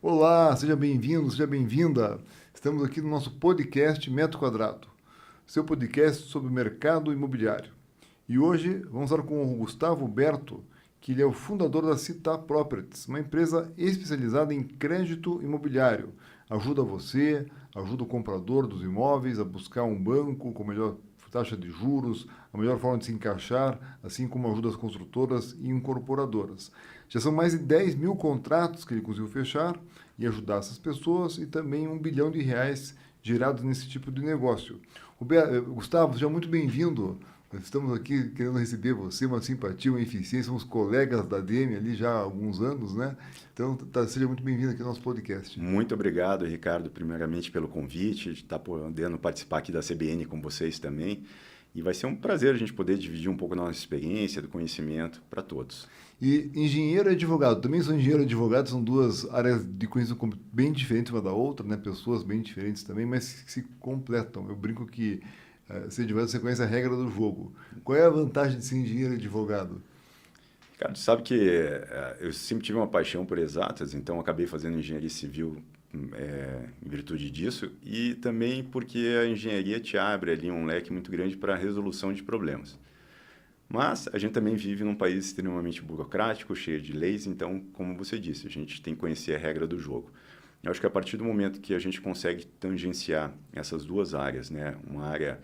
Olá, seja bem-vindo, seja bem-vinda. Estamos aqui no nosso podcast Metro Quadrado, seu podcast sobre o mercado imobiliário. E hoje vamos falar com o Gustavo Berto, que ele é o fundador da Città Properties, uma empresa especializada em crédito imobiliário. Ajuda você, ajuda o comprador dos imóveis a buscar um banco com melhor taxa de juros, a melhor forma de se encaixar, assim como ajuda as construtoras e incorporadoras. Já são mais de 10 mil contratos que ele conseguiu fechar e ajudar essas pessoas e também R$ 1 bilhão gerados nesse tipo de negócio. Gustavo, seja muito bem-vindo. Nós estamos aqui querendo receber você, uma simpatia, uma eficiência. Somos colegas da DM ali já há alguns anos, né? Então, seja muito bem-vindo aqui ao nosso podcast. Muito obrigado, Ricardo, primeiramente pelo convite, de estar podendo participar aqui da CBN com vocês também. E vai ser um prazer a gente poder dividir um pouco da nossa experiência, do conhecimento para todos. E engenheiro e advogado, também sou engenheiro e advogado, são duas áreas de conhecimento bem diferentes uma da outra, né? Pessoas bem diferentes também, mas que se completam. Eu brinco que ser advogado você conhece a regra do jogo. Qual é a vantagem de ser engenheiro e advogado? Ricardo, sabe que eu sempre tive uma paixão por exatas, então acabei fazendo engenharia civil em virtude disso e também porque a engenharia te abre ali um leque muito grande para a resolução de problemas. Mas a gente também vive num país extremamente burocrático, cheio de leis, então, como você disse, a gente tem que conhecer a regra do jogo. Eu acho que a partir do momento que a gente consegue tangenciar essas duas áreas, né, uma área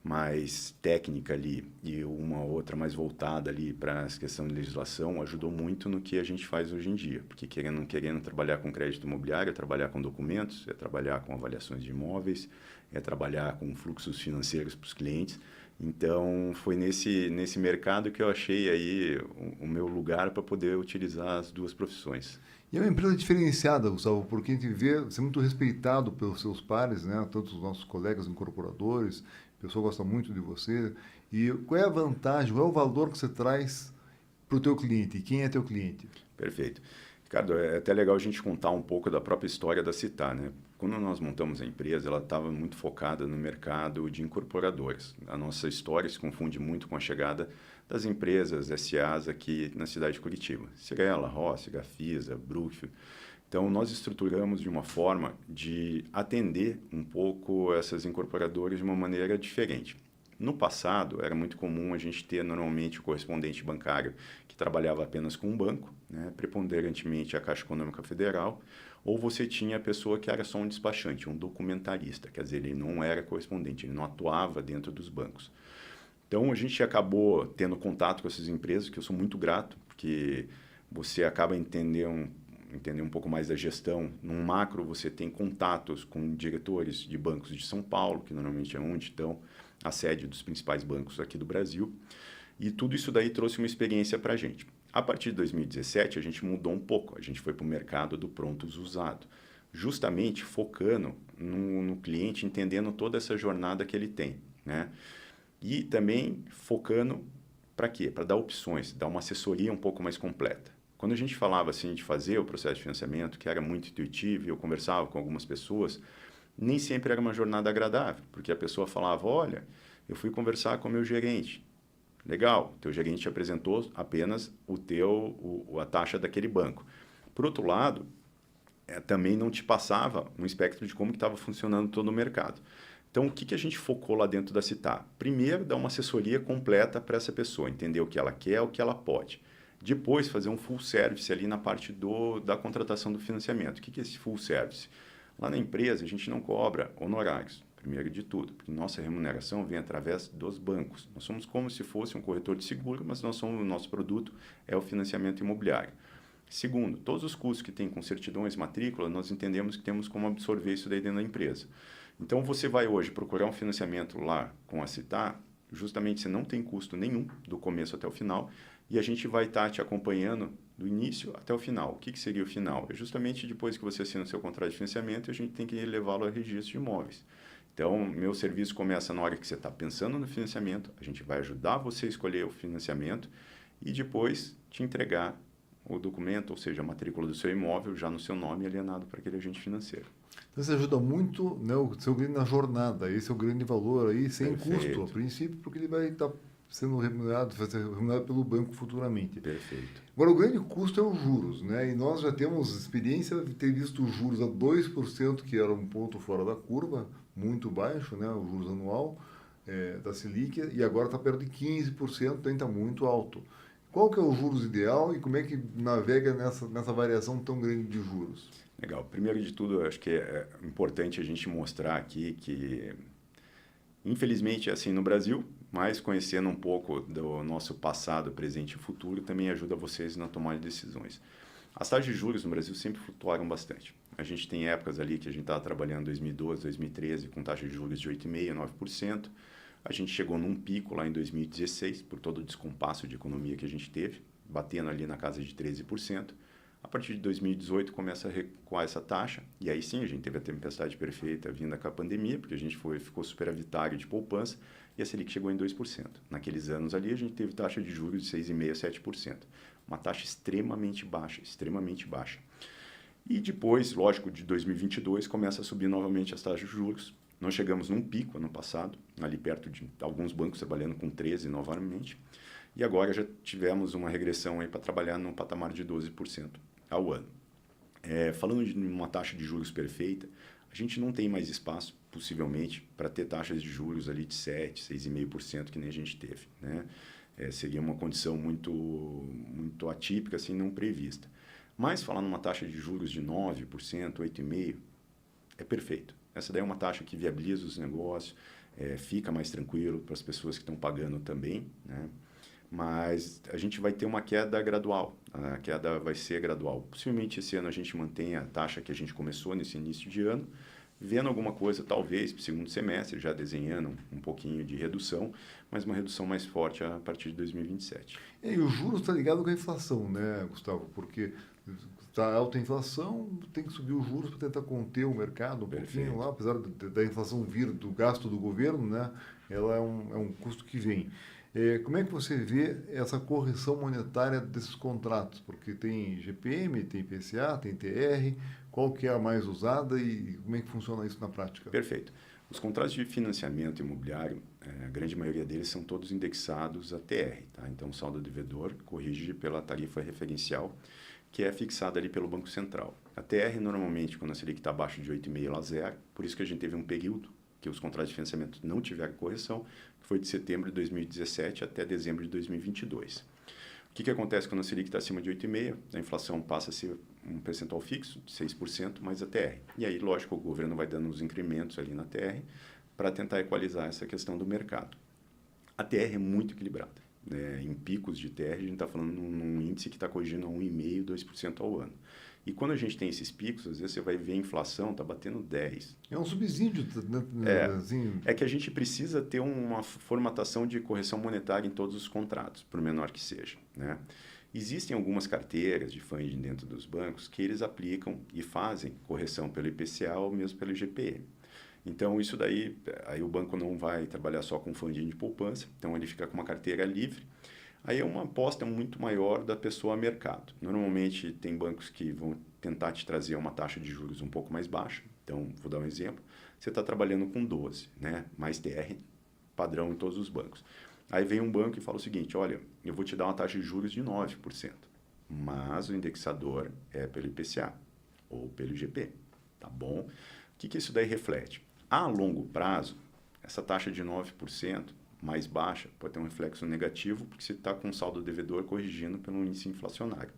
mais técnica ali e uma outra mais voltada ali para essa questão de legislação, ajudou muito no que a gente faz hoje em dia. Porque querendo ou não querendo trabalhar com crédito imobiliário, é trabalhar com documentos, é trabalhar com avaliações de imóveis, é trabalhar com fluxos financeiros para os clientes. Então, foi nesse mercado que eu achei aí o meu lugar para poder utilizar as duas profissões. E é uma empresa diferenciada, Gustavo, porque a gente vê você é muito respeitado pelos seus pares, né? Tanto os nossos colegas incorporadores, o pessoal gosta muito de você. E qual é a vantagem, qual é o valor que você traz para o teu cliente? E quem é teu cliente? Perfeito. Ricardo, é até legal a gente contar um pouco da própria história da Città, né? Quando nós montamos a empresa, ela estava muito focada no mercado de incorporadoras. A nossa história se confunde muito com a chegada das empresas SAs aqui na cidade de Curitiba. Cirela, Rossi, Gafisa, Brookfield. Então, nós estruturamos de uma forma de atender um pouco essas incorporadoras de uma maneira diferente. No passado, era muito comum a gente ter normalmente o correspondente bancário que trabalhava apenas com um banco, né, preponderantemente a Caixa Econômica Federal, ou você tinha a pessoa que era só um despachante, um documentarista, quer dizer, ele não era correspondente, ele não atuava dentro dos bancos. Então, a gente acabou tendo contato com essas empresas, que eu sou muito grato, porque você acaba entender um pouco mais da gestão. Num macro, você tem contatos com diretores de bancos de São Paulo, que normalmente é onde estão a sede dos principais bancos aqui do Brasil. E tudo isso daí trouxe uma experiência para a gente. A partir de 2017, a gente mudou um pouco. A gente foi para o mercado do prontos usado, justamente focando no cliente, entendendo toda essa jornada que ele tem, né? E também focando para quê? Para dar opções, dar uma assessoria um pouco mais completa. Quando a gente falava assim de fazer o processo de financiamento, que era muito intuitivo, e eu conversava com algumas pessoas, nem sempre era uma jornada agradável, porque a pessoa falava, olha, eu fui conversar com o meu gerente. Legal, teu gerente te apresentou apenas a taxa daquele banco. Por outro lado, também não te passava um espectro de como estava funcionando todo o mercado. Então, o que a gente focou lá dentro da Città? Primeiro, dar uma assessoria completa para essa pessoa, entender o que ela quer, o que ela pode. Depois, fazer um full service ali na parte da contratação do financiamento. O que é esse full service? Lá na empresa, a gente não cobra honorários, primeiro de tudo, porque nossa remuneração vem através dos bancos. Nós somos como se fosse um corretor de seguro, mas o nosso produto é o financiamento imobiliário. Segundo, todos os custos que tem com certidões, matrícula, nós entendemos que temos como absorver isso daí dentro da empresa. Então, você vai hoje procurar um financiamento lá com a Città, justamente você não tem custo nenhum, do começo até o final, e a gente vai estar te acompanhando do início até o final. O que seria o final? É justamente depois que você assina o seu contrato de financiamento, a gente tem que levá-lo a registro de imóveis. Então, meu serviço começa na hora que você está pensando no financiamento, a gente vai ajudar você a escolher o financiamento e depois te entregar o documento, ou seja, a matrícula do seu imóvel já no seu nome alienado para aquele agente financeiro. Então, você ajuda muito, né, o seu cliente na jornada. Esse é o grande valor aí, sem custo, a Perfeito. princípio, porque ele vai estar sendo remunerado, vai ser remunerado pelo banco futuramente. Perfeito. Agora, o grande custo é os juros, né? E nós já temos experiência de ter visto os juros a 2%, que era um ponto fora da curva, muito baixo, né? O juros anual da Selic, e agora está perto de 15%, então está muito alto. Qual que é o juros ideal e como é que navega nessa variação tão grande de juros? Legal. Primeiro de tudo, eu acho que é importante a gente mostrar aqui que, infelizmente, assim, no Brasil, mas conhecendo um pouco do nosso passado, presente e futuro, também ajuda vocês na tomada de decisões. As taxas de juros no Brasil sempre flutuaram bastante. A gente tem épocas ali que a gente estava trabalhando em 2012, 2013, com taxa de juros de 8,5%, 9%. A gente chegou num pico lá em 2016, por todo o descompasso de economia que a gente teve, batendo ali na casa de 13%. A partir de 2018 começa a recuar essa taxa, e aí sim a gente teve a tempestade perfeita vinda com a pandemia, porque a gente ficou superavitário de poupança, e a Selic chegou em 2%. Naqueles anos ali a gente teve taxa de juros de 6,5%, 7%. Uma taxa extremamente baixa, extremamente baixa. E depois, lógico, de 2022 começa a subir novamente as taxas de juros. Nós chegamos num pico ano passado, ali perto de alguns bancos trabalhando com 13% novamente, e agora já tivemos uma regressão aí para trabalhar num patamar de 12% ao ano. Falando de uma taxa de juros perfeita, a gente não tem mais espaço, possivelmente, para ter taxas de juros ali de 7%, 6,5%, que nem a gente teve, né? Seria uma condição muito, muito atípica, assim, não prevista. Mas falar numa taxa de juros de 9%, 8,5%, é perfeito. Essa daí é uma taxa que viabiliza os negócios, fica mais tranquilo para as pessoas que estão pagando também, né? Mas a gente vai ter uma queda gradual, a queda vai ser gradual. Possivelmente esse ano a gente mantém a taxa que a gente começou nesse início de ano, vendo alguma coisa talvez para o segundo semestre, já desenhando um pouquinho de redução, mas uma redução mais forte a partir de 2027. E o juros está ligado com a inflação, né, Gustavo? Porque está alta a inflação, tem que subir os juros para tentar conter o mercado um pouquinho lá, apesar da inflação vir do gasto do governo, né? Ela é um custo que vem. Como é que você vê essa correção monetária desses contratos? Porque tem GPM, tem IPCA, tem TR, qual que é a mais usada e como é que funciona isso na prática? Perfeito. Os contratos de financiamento imobiliário, a grande maioria deles são todos indexados a TR, tá? Então, o saldo devedor corrige pela tarifa referencial, que é fixada ali pelo Banco Central. A TR, normalmente, quando a Selic está abaixo de 8,5, ela zera, por isso que a gente teve um período que os contratos de financiamento não tiveram correção, que foi de setembro de 2017 até dezembro de 2022. O que acontece quando a Selic está acima de 8,5? A inflação passa a ser um percentual fixo, de 6%, mais a TR. E aí, lógico, o governo vai dando os incrementos ali na TR para tentar equalizar essa questão do mercado. A TR é muito equilibrada. Em picos de TR, a gente está falando num índice que está corrigindo a 1,5%, 2% ao ano. E quando a gente tem esses picos, às vezes você vai ver a inflação está batendo 10%. É um subsídio, né? Assim. É que a gente precisa ter uma formatação de correção monetária em todos os contratos, por menor que seja, né? Existem algumas carteiras de funding dentro dos bancos que eles aplicam e fazem correção pelo IPCA ou mesmo pelo IGPM. Então, isso daí, aí o banco não vai trabalhar só com funding de poupança, então ele fica com uma carteira livre. Aí é uma aposta muito maior da pessoa a mercado. Normalmente, tem bancos que vão tentar te trazer uma taxa de juros um pouco mais baixa. Então, vou dar um exemplo. Você está trabalhando com 12, né? Mais TR, padrão em todos os bancos. Aí vem um banco e fala o seguinte, olha, eu vou te dar uma taxa de juros de 9%, mas o indexador é pelo IPCA ou pelo IGP, tá bom? O que isso daí reflete? A longo prazo, essa taxa de 9% mais baixa pode ter um reflexo negativo porque você está com o saldo devedor corrigindo pelo índice inflacionário,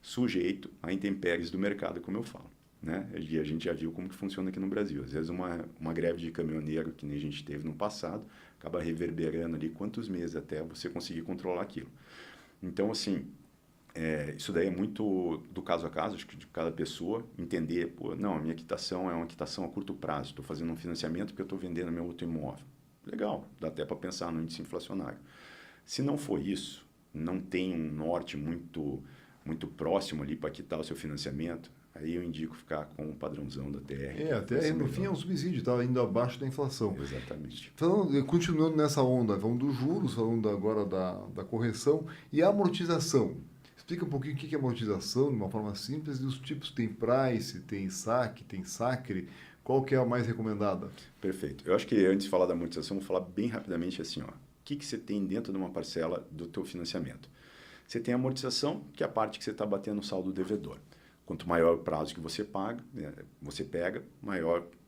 sujeito a intempéries do mercado, como eu falo, né? E a gente já viu como que funciona aqui no Brasil. Às vezes uma greve de caminhoneiro, que nem a gente teve no passado, acaba reverberando ali quantos meses até você conseguir controlar aquilo. Então, assim, isso daí é muito do caso a caso, acho que de cada pessoa, entender, pô, não, a minha quitação é uma quitação a curto prazo, estou fazendo um financiamento porque eu estou vendendo meu outro imóvel. Legal, dá até para pensar no índice inflacionário. Se não for isso, não tem um norte muito próximo ali para quitar o seu financiamento, aí eu indico ficar com o padrãozão da TR. A TR no fim é um subsídio, está indo abaixo da inflação. Exatamente. Continuando nessa onda, vamos dos juros, falando agora da correção e a amortização. Explica um pouquinho o que é amortização, de uma forma simples, e os tipos. Tem price, tem saque, tem sacre. Qual que é a mais recomendada? Perfeito. Eu acho que antes de falar da amortização, vou falar bem rapidamente assim, ó. que você tem dentro de uma parcela do teu financiamento? Você tem a amortização, que é a parte que você está batendo no saldo devedor. Quanto maior o prazo que você paga, você pega,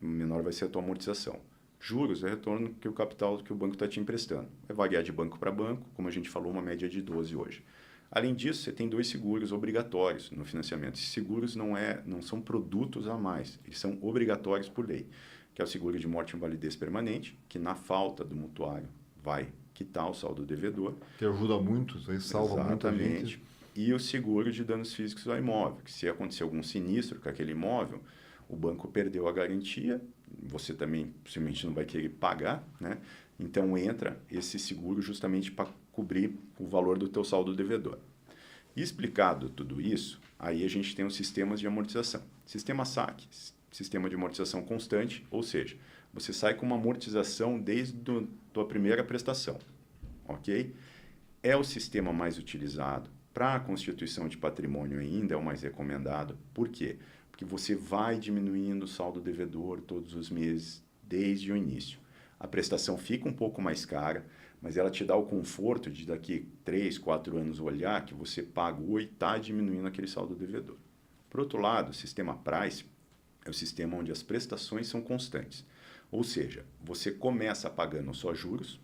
menor vai ser a tua amortização. Juros é retorno que o capital que o banco está te emprestando. Vai variar de banco para banco, como a gente falou, uma média de 12 hoje. Além disso, você tem 2 seguros obrigatórios no financiamento. Esses seguros não são produtos a mais, eles são obrigatórios por lei, que é o seguro de morte e invalidez permanente, que na falta do mutuário vai quitar o saldo devedor. Que ajuda muito, isso aí salva muita gente. E o seguro de danos físicos ao imóvel, que se acontecer algum sinistro com aquele imóvel, o banco perdeu a garantia, você também possivelmente não vai querer pagar, né? Então entra esse seguro justamente para cobrir o valor do teu saldo devedor. E explicado tudo isso, aí a gente tem os sistemas de amortização. Sistema SAC, sistema de amortização constante, ou seja, você sai com uma amortização desde a tua primeira prestação, ok? É o sistema mais utilizado. Para a constituição de patrimônio ainda é o mais recomendado. Por quê? Porque você vai diminuindo o saldo devedor todos os meses, desde o início. A prestação fica um pouco mais cara, mas ela te dá o conforto de daqui 3, 4 anos olhar que você pagou e está diminuindo aquele saldo devedor. Por outro lado, o sistema Price é o sistema onde as prestações são constantes. Ou seja, você começa pagando só juros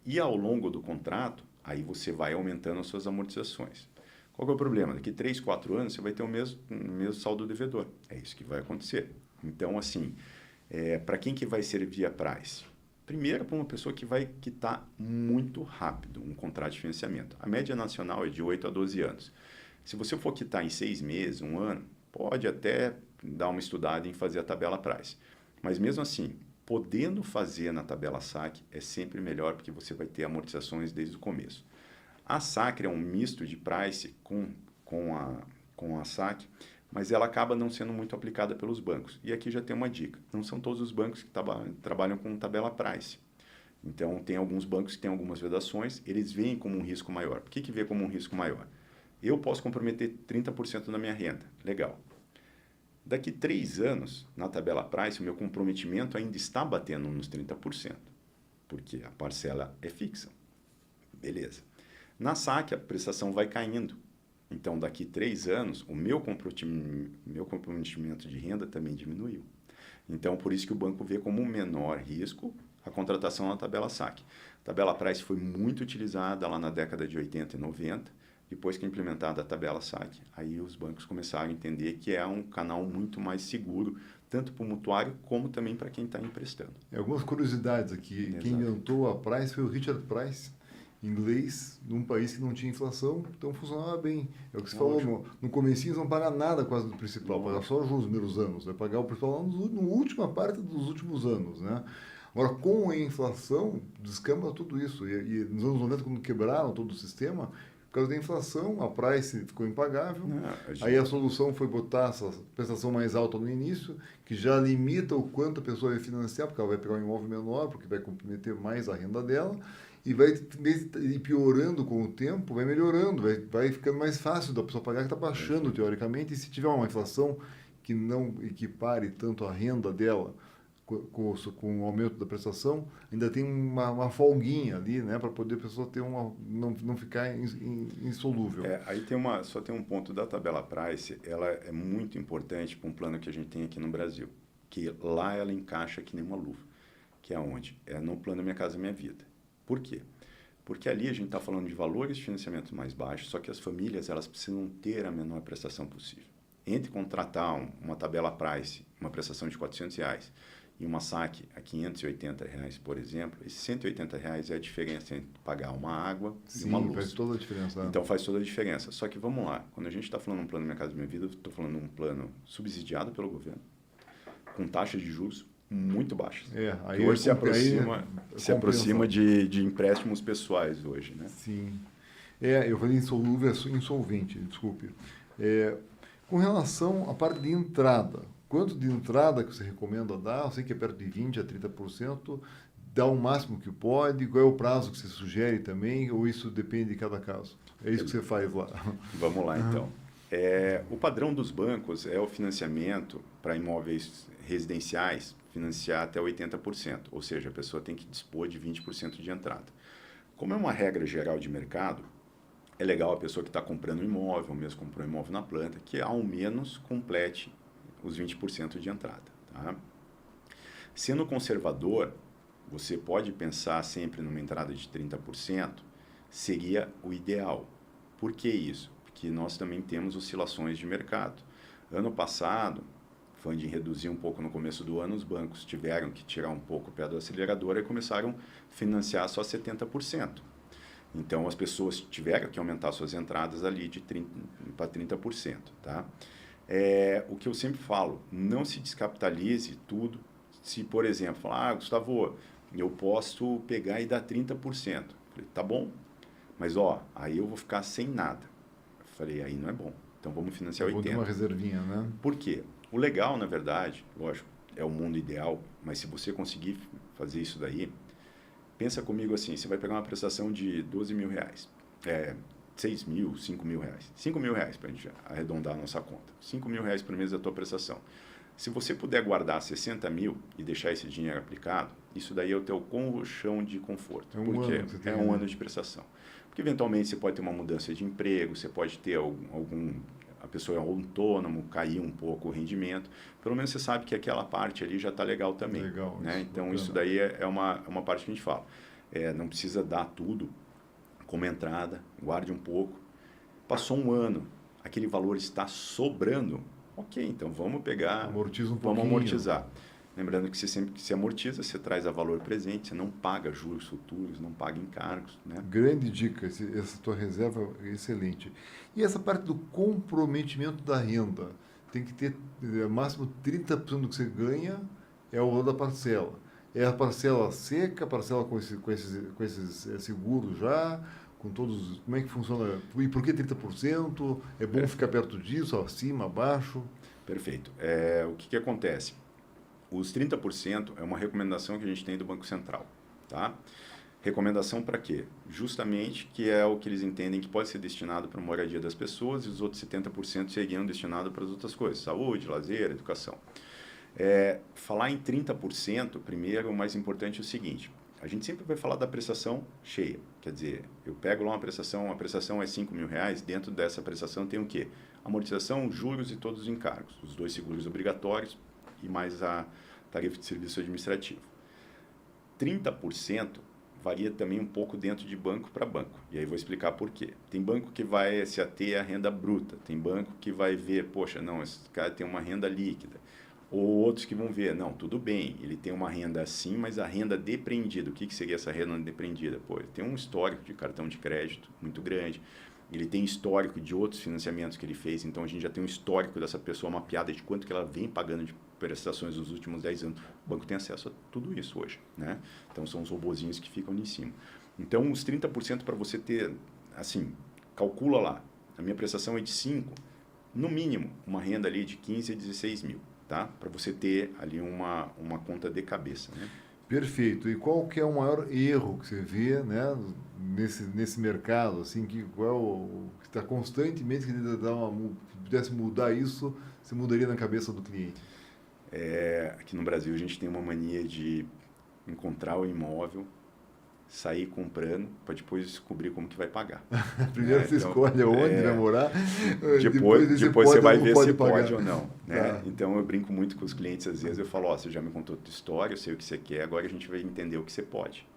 e ao longo do contrato, aí você vai aumentando as suas amortizações. Qual que é o problema? Daqui 3, 4 anos você vai ter o mesmo saldo devedor. É isso que vai acontecer. Então, assim, para quem que vai servir a Price? Primeiro, para uma pessoa que vai quitar muito rápido um contrato de financiamento. A média nacional é de 8 a 12 anos. Se você for quitar em 6 meses, 1 ano, pode até dar uma estudada em fazer a tabela Price. Mas mesmo assim, podendo fazer na tabela SAC é sempre melhor, porque você vai ter amortizações desde o começo. A SAC é um misto de Price com a SAC, mas ela acaba não sendo muito aplicada pelos bancos. E aqui já tem uma dica, não são todos os bancos que trabalham com tabela Price. Então, tem alguns bancos que têm algumas vedações, eles veem como um risco maior. Por que vê como um risco maior? Eu posso comprometer 30% da minha renda, legal. Daqui 3 anos, na tabela Price, o meu comprometimento ainda está batendo nos 30%, porque a parcela é fixa. Beleza. Na SAC, a prestação vai caindo. Então, daqui 3 anos, o meu comprometimento de renda também diminuiu. Então, por isso que o banco vê como um menor risco a contratação na tabela SAC. A tabela Price foi muito utilizada lá na década de 80 e 90. Depois que é implementada a tabela SAC, aí os bancos começaram a entender que é um canal muito mais seguro, tanto para o mutuário como também para quem está emprestando. Algumas curiosidades aqui. Exato. Quem inventou a Price foi o Richard Price, inglês, num país que não tinha inflação, então funcionava bem. É o que você falou, no comecinho não paga nada quase do principal, paga só juros nos primeiros anos, vai pagar o principal na última parte dos últimos anos, né? Agora, com a inflação, descamba tudo isso. E nos anos 90, quando quebraram todo o sistema, por causa da inflação, a Price ficou impagável. Aí a solução foi botar essa prestação mais alta no início, que já limita o quanto a pessoa vai financiar, porque ela vai pegar um imóvel menor, porque vai comprometer mais a renda dela, e vai ir piorando com o tempo, vai melhorando, vai ficando mais fácil da pessoa pagar, que está baixando teoricamente, e se tiver uma inflação que não equipare tanto a renda dela com o aumento da prestação, ainda tem uma folguinha ali, né, para poder a pessoa ter não ficar insolúvel. Aí só tem um ponto da tabela Price, ela é muito importante para um plano que a gente tem aqui no Brasil, que lá ela encaixa que nem uma luva, que é onde? É no plano Minha Casa Minha Vida. Por quê? Porque ali a gente está falando de valores de financiamento mais baixos, só que as famílias elas precisam ter a menor prestação possível. Entre contratar uma tabela Price, uma prestação de R$400, e uma SAC a R$580, por exemplo, esses R$180 é a diferença entre pagar uma água e uma luz. Faz toda a diferença. Então faz toda a diferença. Só que vamos lá, quando a gente está falando de um plano Minha Casa Minha Vida, eu estou falando de um plano subsidiado pelo governo, com taxas de juros muito baixas. Aí hoje se aproxima de empréstimos pessoais hoje, né? Sim. Eu falei insolvente, desculpe. Com relação à parte de entrada, quanto de entrada que você recomenda dar? Eu sei que é perto de 20% a 30%. Dá o máximo que pode? Qual é o prazo que você sugere também? Ou isso depende de cada caso? É isso que você faz lá. Vamos lá, então. O padrão dos bancos é o financiamento para imóveis residenciais, financiar até 80%. Ou seja, a pessoa tem que dispor de 20% de entrada. Como é uma regra geral de mercado, é legal a pessoa que está comprando um imóvel, ou mesmo comprou um imóvel na planta, que ao menos complete os 20% de entrada. Tá? Sendo conservador, você pode pensar sempre numa entrada de 30%, seria o ideal. Por que isso? Porque nós também temos oscilações de mercado. Ano passado, o funding reduziu um pouco no começo do ano, os bancos tiveram que tirar um pouco o pé do acelerador e começaram a financiar só 70%. Então, as pessoas tiveram que aumentar suas entradas ali de 30% para 30%. Tá? O que eu sempre falo, não se descapitalize tudo. Se, por exemplo, falar, Gustavo, eu posso pegar e dar 30%. Eu falei, tá bom, mas aí eu vou ficar sem nada. Eu falei, aí não é bom. Então, vamos financiar 80%. Vou ter uma reservinha, né? Por quê? O legal, na verdade, lógico, é o mundo ideal, mas se você conseguir fazer isso daí, pensa comigo assim, você vai pegar uma prestação de 12 mil reais, 6 mil, 5 mil reais. 5 mil reais para a gente arredondar a nossa conta. 5 mil reais por mês da tua prestação. Se você puder guardar 60 mil e deixar esse dinheiro aplicado, isso daí é o teu colchão de conforto. Porque é um ano de prestação. Porque eventualmente você pode ter uma mudança de emprego, você pode ter a pessoa é autônomo, cair um pouco o rendimento. Pelo menos você sabe que aquela parte ali já está legal também. Legal, né? Então, bacana. isso daí é uma parte que a gente fala. Não precisa dar tudo como entrada, guarde um pouco. Passou um ano, aquele valor está sobrando. Ok, então vamos pegar, Amortiza um vamos pouquinho. amortizar. Lembrando que você sempre que se amortiza, você traz a valor presente, você não paga juros futuros, não paga encargos. Né? Grande dica, essa tua reserva é excelente. E essa parte do comprometimento da renda, tem que ter máximo 30% do que você ganha é o valor da parcela. É a parcela seca, a parcela com esses seguros já, com todos. Como é que funciona? E por que 30%? É bom ficar perto disso, acima, abaixo? Perfeito. O que acontece? Os 30% é uma recomendação que a gente tem do Banco Central. Tá? Recomendação para quê? Justamente que é o que eles entendem que pode ser destinado para a moradia das pessoas e os outros 70% seriam destinados para as outras coisas, saúde, lazer, educação. Falar em 30%, primeiro, o mais importante é o seguinte, a gente sempre vai falar da prestação cheia, quer dizer, eu pego lá a prestação é 5 mil reais, dentro dessa prestação tem o quê? Amortização, juros e todos os encargos, os 2 seguros obrigatórios e mais a tarifa de serviço administrativo. 30% varia também um pouco dentro de banco para banco. E aí vou explicar por quê. Tem banco que vai se ater à renda bruta. Tem banco que vai ver, poxa, não, esse cara tem uma renda líquida. Ou outros que vão ver, não, tudo bem, ele tem uma renda assim, mas a renda depreendida. O que seria essa renda depreendida? Pô, ele tem um histórico de cartão de crédito muito grande. Ele tem histórico de outros financiamentos que ele fez. Então, a gente já tem um histórico dessa pessoa mapeada de quanto que ela vem pagando de prestações nos últimos 10 anos. O banco tem acesso a tudo isso hoje, né? Então, são os robozinhos que ficam ali em cima. Então, os 30% para você ter, assim, calcula lá. A minha prestação é de 5, no mínimo, uma renda ali de 15 a 16 mil, tá? Para você ter ali uma conta de cabeça, né? Perfeito. E qual que é o maior erro que você vê, né, nesse mercado, assim, que está constantemente querendo se pudesse mudar isso, você mudaria na cabeça do cliente? Aqui no Brasil a gente tem uma mania de encontrar o imóvel, sair comprando, para depois descobrir como que vai pagar. Primeiro você escolhe onde vai morar, depois você vai ver se pagar. pode ou não. Né? Tá. Então eu brinco muito com os clientes, às vezes eu falo, você já me contou a tua história, eu sei o que você quer, agora a gente vai entender o que você pode.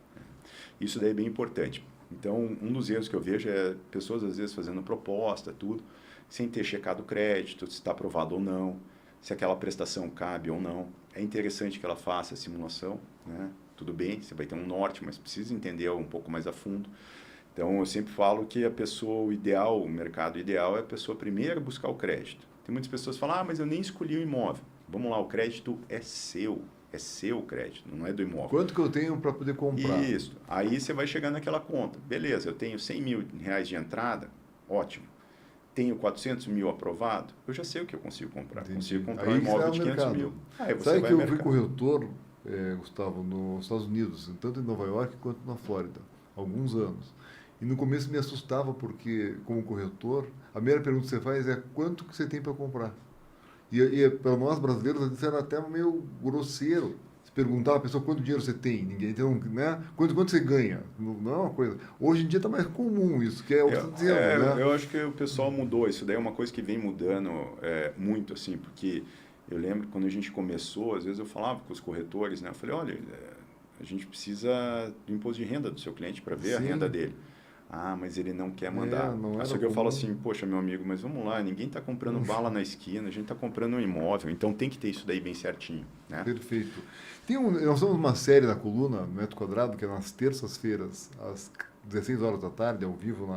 Isso daí é bem importante. Então, um dos erros que eu vejo é pessoas, às vezes, fazendo proposta, tudo, sem ter checado o crédito, se está aprovado ou não, se aquela prestação cabe ou não. É interessante que ela faça a simulação, né? Tudo bem, você vai ter um norte, mas precisa entender um pouco mais a fundo. Então, eu sempre falo que a pessoa, o ideal, o mercado ideal é a pessoa primeiro buscar o crédito. Tem muitas pessoas que falam, mas eu nem escolhi o imóvel. Vamos lá, o crédito é seu o crédito, não é do imóvel. Quanto que eu tenho para poder comprar? Isso. Aí você vai chegar naquela conta. Beleza, eu tenho 100 mil reais de entrada, ótimo. Tenho 400 mil aprovado, eu já sei o que eu consigo comprar. Entendi. Consigo comprar Aí um imóvel de você vai ao 500 mercado. mil. Aí você Sabe vai que ao eu fui mercado. corretor, Gustavo, nos Estados Unidos, tanto em Nova York quanto na Flórida, há alguns anos. E no começo me assustava porque, como corretor, a primeira pergunta que você faz é quanto que você tem para comprar. E para nós brasileiros, isso era até meio grosseiro. perguntar a pessoa quanto dinheiro você tem, ninguém, então, né? Quanto você ganha, não é uma coisa. Hoje em dia está mais comum isso, que é o que você está dizendo, né? Eu acho que o pessoal mudou, isso daí é uma coisa que vem mudando muito, assim, porque eu lembro que quando a gente começou, às vezes eu falava com os corretores, né? Eu falei, olha, a gente precisa do imposto de renda do seu cliente para ver a Sim. renda dele. Ah, mas ele não quer mandar. Não Só era que eu falo comum. assim, poxa, meu amigo, mas vamos lá, ninguém está comprando bala na esquina, a gente está comprando um imóvel, então tem que ter isso daí bem certinho, né? Perfeito. Nós temos uma série na coluna Metro Quadrado, que é nas terças-feiras, às 16 horas da tarde, ao vivo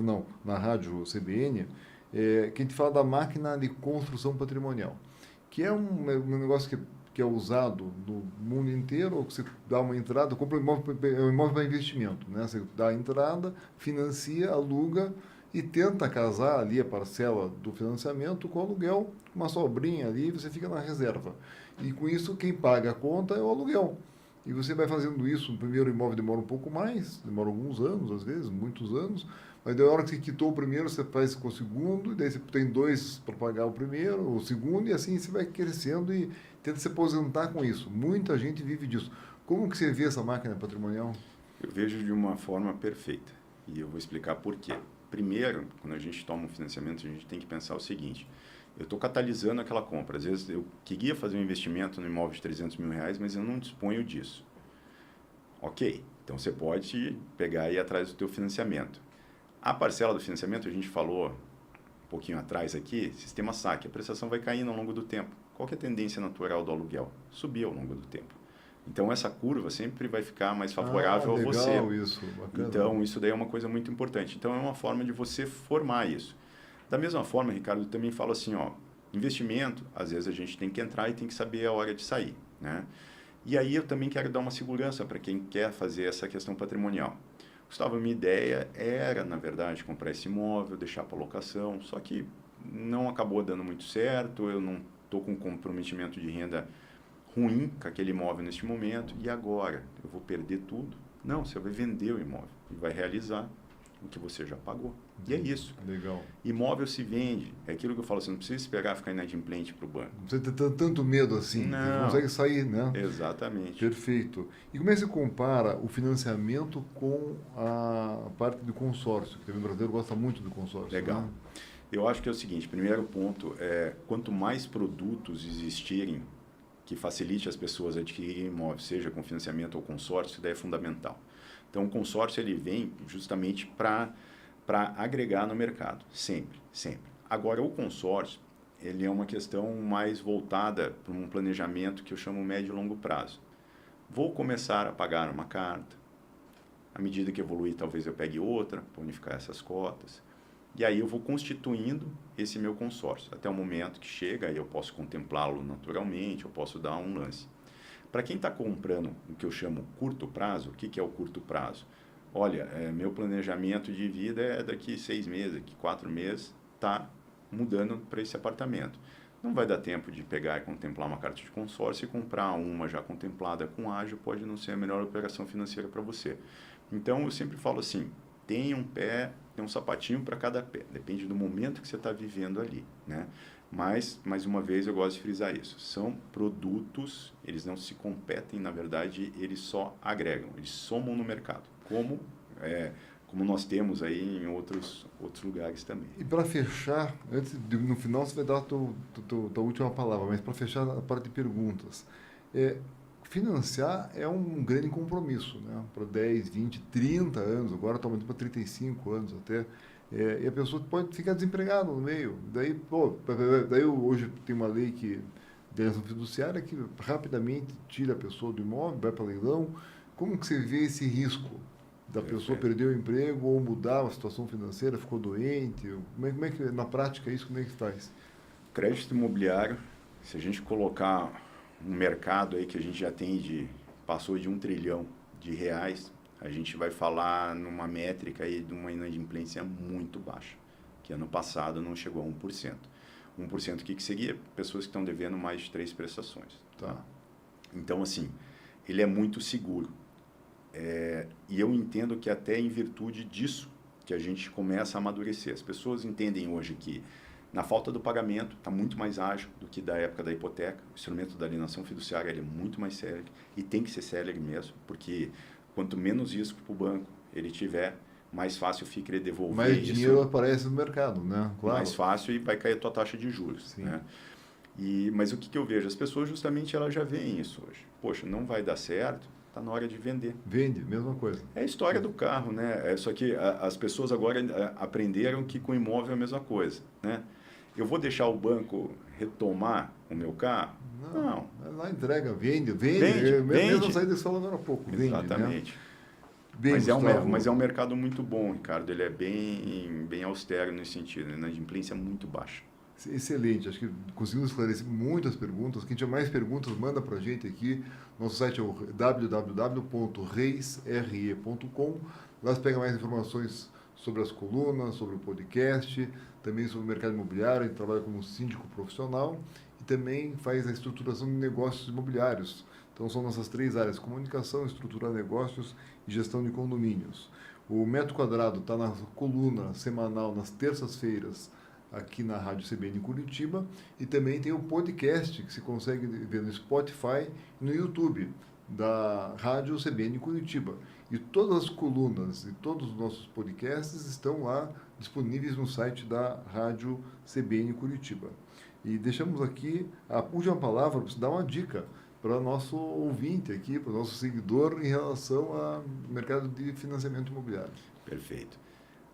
não, na rádio CBN, que a gente fala da máquina de construção patrimonial, que é um negócio que é usado no mundo inteiro. Você dá uma entrada, compra um imóvel para investimento, né? Você dá a entrada, financia, aluga e tenta casar ali a parcela do financiamento com o aluguel, uma sobrinha ali, você fica na reserva. E com isso, quem paga a conta é o aluguel. E você vai fazendo isso, o primeiro imóvel demora um pouco mais, demora alguns anos, às vezes, muitos anos, mas da hora que você quitou o primeiro, você faz com o segundo, e daí você tem dois para pagar o primeiro, o segundo, e assim você vai crescendo e tenta se aposentar com isso. Muita gente vive disso. Como que você vê essa máquina patrimonial? Eu vejo de uma forma perfeita, e eu vou explicar por quê. Primeiro, quando a gente toma um financiamento, a gente tem que pensar o seguinte: eu estou catalisando aquela compra. Às vezes eu queria fazer um investimento no imóvel de 300 mil reais, mas eu não disponho disso. Ok, então você pode pegar e ir atrás do teu financiamento. A parcela do financiamento, a gente falou um pouquinho atrás aqui, sistema saque. A prestação vai caindo ao longo do tempo. Qual que é a tendência natural do aluguel? Subir ao longo do tempo. Então, essa curva sempre vai ficar mais favorável a você. Legal isso, bacana. Então, isso daí é uma coisa muito importante. Então, é uma forma de você formar isso. Da mesma forma, Ricardo, eu também falo assim, investimento, às vezes a gente tem que entrar e tem que saber a hora de sair, né? E aí eu também quero dar uma segurança para quem quer fazer essa questão patrimonial. Gustavo, a minha ideia era, na verdade, comprar esse imóvel, deixar para locação, só que não acabou dando muito certo, eu não estou com comprometimento de renda ruim com aquele imóvel neste momento, e agora? Eu vou perder tudo? Não, você vai vender o imóvel e vai realizar o que você já pagou. E é isso. Legal. Imóvel se vende. É aquilo que eu falo, você não precisa esperar ficar inadimplente para o banco. Não precisa ter tanto medo assim. Não. Você consegue sair, né? Exatamente. Perfeito. E como é que você compara o financiamento com a parte do consórcio? Que o brasileiro gosta muito do consórcio. Legal. Né? Eu acho que é o seguinte, primeiro ponto, quanto mais produtos existirem que facilite as pessoas a adquirirem imóveis, seja com financiamento ou consórcio, isso daí é fundamental. Então, o consórcio ele vem justamente para agregar no mercado, sempre, sempre. Agora, o consórcio, ele é uma questão mais voltada para um planejamento que eu chamo médio e longo prazo. Vou começar a pagar uma carta, à medida que evoluir, talvez eu pegue outra, para unificar essas cotas. E aí eu vou constituindo esse meu consórcio, até o momento que chega, aí eu posso contemplá-lo naturalmente, eu posso dar um lance. Para quem está comprando o que eu chamo curto prazo, o que é o curto prazo? Olha, meu planejamento de vida é daqui 6 meses, daqui 4 meses, está mudando para esse apartamento. Não vai dar tempo de pegar e contemplar uma carta de consórcio e comprar uma já contemplada com ágio, pode não ser a melhor operação financeira para você. Então, eu sempre falo assim, tem um sapatinho para cada pé, depende do momento que você está vivendo ali, né? Mas, mais uma vez, eu gosto de frisar isso. São produtos, eles não se competem, na verdade, eles só agregam, eles somam no mercado, como nós temos aí em outros lugares também. E para fechar, no final você vai dar a tua última palavra, mas para fechar a parte de perguntas, financiar é um grande compromisso, né? Para 10, 20, 30 anos, agora está aumentando para 35 anos até. E a pessoa pode ficar desempregada no meio. Daí hoje tem uma lei de ação fiduciária que rapidamente tira a pessoa do imóvel, vai para leilão. Como que você vê esse risco da pessoa perder o emprego ou mudar a situação financeira, ficou doente? Como é que, na prática, isso como é que faz? Crédito imobiliário, se a gente colocar um mercado aí que a gente já tem passou de 1 trilhão de reais, a gente vai falar numa métrica aí de uma inadimplência muito baixa, que ano passado não chegou a 1%. 1% o que seria? Pessoas que estão devendo mais de 3 prestações. Tá? Então, assim, ele é muito seguro. E eu entendo que até em virtude disso que a gente começa a amadurecer. As pessoas entendem hoje que Na falta do pagamento, está muito mais ágil do que da época da hipoteca. O instrumento da alienação fiduciária ele é muito mais célere e tem que ser célere mesmo, porque quanto menos risco para o banco ele tiver, mais fácil fica ele devolver mais isso. dinheiro aparece no mercado, né? Claro. Mais fácil e vai cair a tua taxa de juros. Né? Mas o que eu vejo? As pessoas justamente elas já veem isso hoje. Poxa, não vai dar certo, está na hora de vender. Vende, mesma coisa. É a história do carro, né? Só que as pessoas agora aprenderam que com imóvel é a mesma coisa, né? Eu vou deixar o banco retomar o meu carro? Não. Lá entrega, vende. Vende. Saída que você falou agora há pouco. Exatamente. Né? Bem, mas é um mercado muito bom, Ricardo. Ele é bem austero nesse sentido, né? A inadimplência é muito baixa. Excelente. Acho que conseguimos esclarecer muitas perguntas. Quem tiver mais perguntas, manda para a gente aqui. Nosso site é o www.reisre.com. Lá você pega mais informações sobre as colunas, sobre o podcast, também sobre o mercado imobiliário. A gente trabalha como síndico profissional e também faz a estruturação de negócios imobiliários. Então, são nossas 3 áreas: comunicação, estruturar negócios e gestão de condomínios. O Metro Quadrado está na coluna semanal, nas terças-feiras, aqui na Rádio CBN Curitiba. E também tem o podcast, que se consegue ver no Spotify e no YouTube, da Rádio CBN Curitiba. E todas as colunas e todos os nossos podcasts estão lá disponíveis no site da Rádio CBN Curitiba. E deixamos aqui a última palavra para você dar uma dica para o nosso ouvinte aqui, para o nosso seguidor em relação ao mercado de financiamento imobiliário. Perfeito.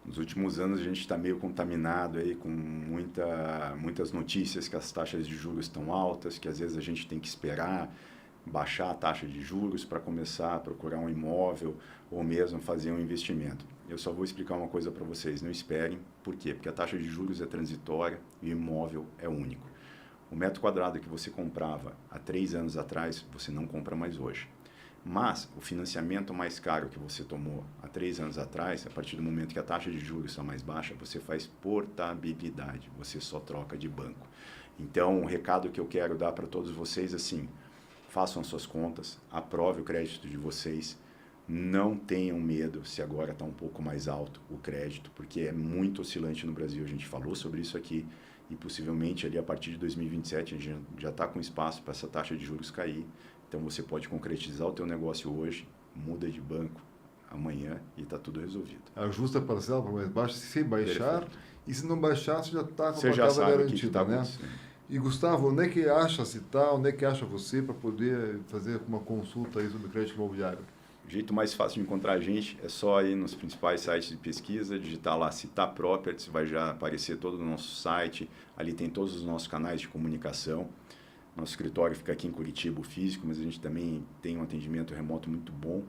Nos últimos anos a gente está meio contaminado aí com muitas notícias que as taxas de juros estão altas, que às vezes a gente tem que esperar baixar a taxa de juros para começar a procurar um imóvel ou mesmo fazer um investimento. Eu só vou explicar uma coisa para vocês, não esperem. Por quê? Porque a taxa de juros é transitória e o imóvel é único. O metro quadrado que você comprava há 3 anos atrás, você não compra mais hoje. Mas o financiamento mais caro que você tomou há 3 anos atrás, a partir do momento que a taxa de juros está mais baixa, você faz portabilidade, você só troca de banco. Então, o recado que eu quero dar para todos vocês, assim, façam as suas contas, aprove o crédito de vocês, não tenham medo se agora está um pouco mais alto o crédito, porque é muito oscilante no Brasil, a gente falou sobre isso aqui, e possivelmente ali a partir de 2027 a gente já está com espaço para essa taxa de juros cair. Então você pode concretizar o teu negócio hoje, muda de banco amanhã e está tudo resolvido. Ajusta a parcela para mais baixo se baixar. Perfeito. E se não baixar, você já está com a casa garantida, né? E Gustavo, onde é que acha a Città, onde é que acha você para poder fazer uma consulta aí sobre crédito imobiliário? O jeito mais fácil de encontrar a gente é só ir nos principais sites de pesquisa, digitar lá Città Properties, vai já aparecer todo o nosso site, ali tem todos os nossos canais de comunicação. Nosso escritório fica aqui em Curitiba, o físico, mas a gente também tem um atendimento remoto muito bom.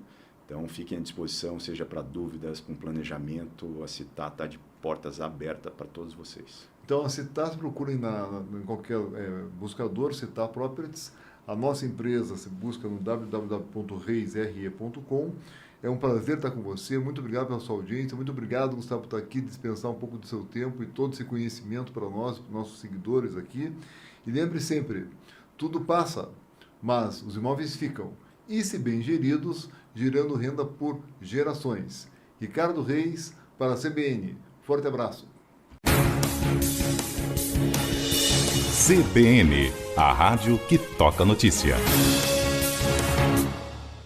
Então, fiquem à disposição, seja para dúvidas, com planejamento. A Città está de portas abertas para todos vocês. Então, a Città, procurem em qualquer buscador, Città Properties. A nossa empresa se busca no www.reisre.com. É um prazer estar com você. Muito obrigado pela sua audiência. Muito obrigado, Gustavo, por estar aqui, dispensar um pouco do seu tempo e todo esse conhecimento para nós, para os nossos seguidores aqui. E lembre sempre, tudo passa, mas os imóveis ficam. E, se bem geridos, gerando renda por gerações. Ricardo Reis, para a CBN. Forte abraço. CBN, a rádio que toca notícia.